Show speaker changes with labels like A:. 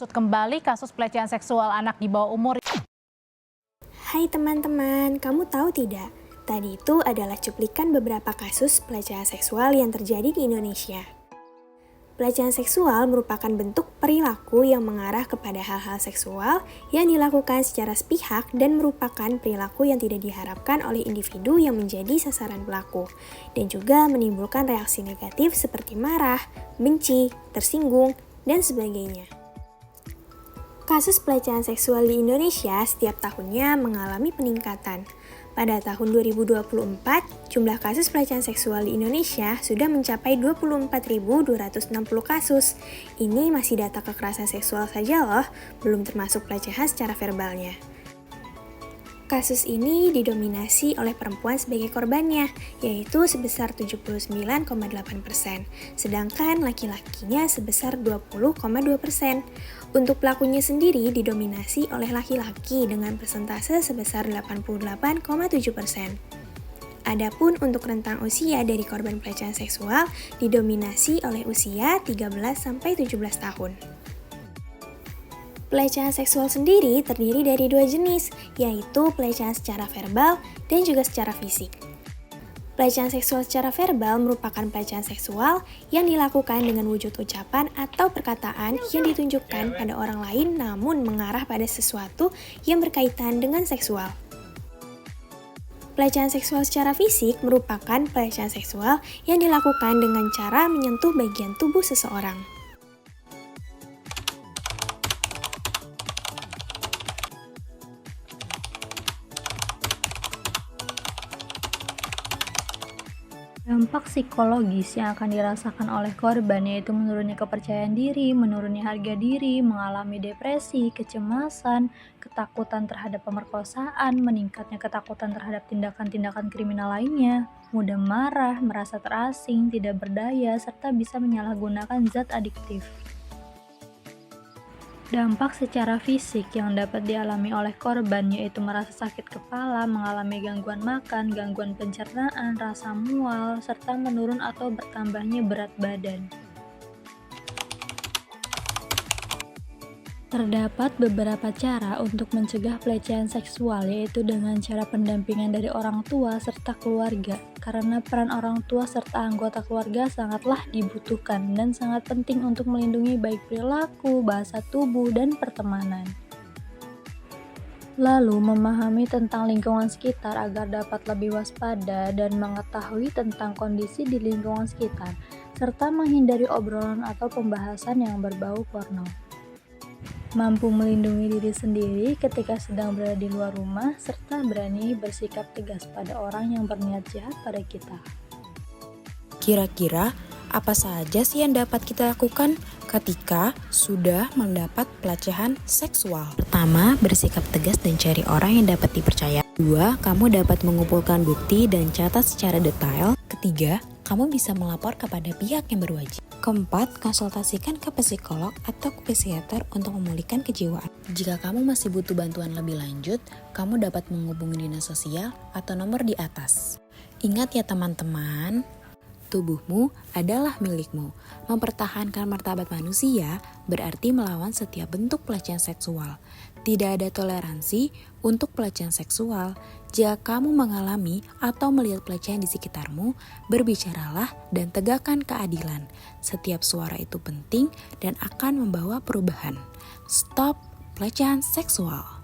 A: Usut kembali kasus pelecehan seksual anak di bawah umur.
B: Hai teman-teman, kamu tahu tidak? Tadi itu adalah cuplikan beberapa kasus pelecehan seksual yang terjadi di Indonesia. Pelecehan seksual merupakan bentuk perilaku yang mengarah kepada hal-hal seksual yang dilakukan secara sepihak dan merupakan perilaku yang tidak diharapkan oleh individu yang menjadi sasaran pelaku, dan juga menimbulkan reaksi negatif seperti marah, benci, tersinggung, dan sebagainya. Kasus pelecehan seksual di Indonesia setiap tahunnya mengalami peningkatan. Pada tahun 2024, jumlah kasus pelecehan seksual di Indonesia sudah mencapai 24.260 kasus. Ini masih data kekerasan seksual saja loh, belum termasuk pelecehan secara verbalnya. Kasus ini didominasi oleh perempuan sebagai korbannya, yaitu sebesar 79,8%, sedangkan laki-lakinya sebesar 20,2%. Untuk pelakunya sendiri didominasi oleh laki-laki dengan persentase sebesar 88,7%. Adapun untuk rentang usia dari korban pelecehan seksual didominasi oleh usia 13-17 tahun. Pelecehan seksual sendiri terdiri dari dua jenis, yaitu pelecehan secara verbal dan juga secara fisik. Pelecehan seksual secara verbal merupakan pelecehan seksual yang dilakukan dengan wujud ucapan atau perkataan yang ditunjukkan pada orang lain namun mengarah pada sesuatu yang berkaitan dengan seksual. Pelecehan seksual secara fisik merupakan pelecehan seksual yang dilakukan dengan cara menyentuh bagian tubuh seseorang.
C: Dampak psikologis yang akan dirasakan oleh korban yaitu menurunnya kepercayaan diri, menurunnya harga diri, mengalami depresi, kecemasan, ketakutan terhadap pemerkosaan, meningkatnya ketakutan terhadap tindakan-tindakan kriminal lainnya, mudah marah, merasa terasing, tidak berdaya, serta bisa menyalahgunakan zat adiktif. Dampak secara fisik yang dapat dialami oleh korban yaitu merasa sakit kepala, mengalami gangguan makan, gangguan pencernaan, rasa mual, serta menurun atau bertambahnya berat badan. Terdapat beberapa cara untuk mencegah pelecehan seksual, yaitu dengan cara pendampingan dari orang tua serta keluarga, karena peran orang tua serta anggota keluarga sangatlah dibutuhkan dan sangat penting untuk melindungi baik perilaku, bahasa tubuh, dan pertemanan. Lalu, memahami tentang lingkungan sekitar agar dapat lebih waspada dan mengetahui tentang kondisi di lingkungan sekitar, serta menghindari obrolan atau pembahasan yang berbau porno. Mampu melindungi diri sendiri ketika sedang berada di luar rumah, serta berani bersikap tegas pada orang yang berniat jahat pada kita.
D: Kira-kira apa saja sih yang dapat kita lakukan ketika sudah mendapat pelecehan seksual? Pertama, bersikap tegas dan cari orang yang dapat dipercaya. Kedua, kamu dapat mengumpulkan bukti dan catat secara detail. Ketiga, kamu bisa melapor kepada pihak yang berwajib. Keempat, konsultasikan ke psikolog atau ke psikiater untuk memulihkan kejiwaan. Jika kamu masih butuh bantuan lebih lanjut, kamu dapat menghubungi dinas sosial atau nomor di atas. Ingat ya teman-teman, tubuhmu adalah milikmu. Mempertahankan martabat manusia berarti melawan setiap bentuk pelecehan seksual. Tidak ada toleransi untuk pelecehan seksual. Jika kamu mengalami atau melihat pelecehan di sekitarmu, berbicaralah dan tegakkan keadilan. Setiap suara itu penting dan akan membawa perubahan. Stop pelecehan seksual.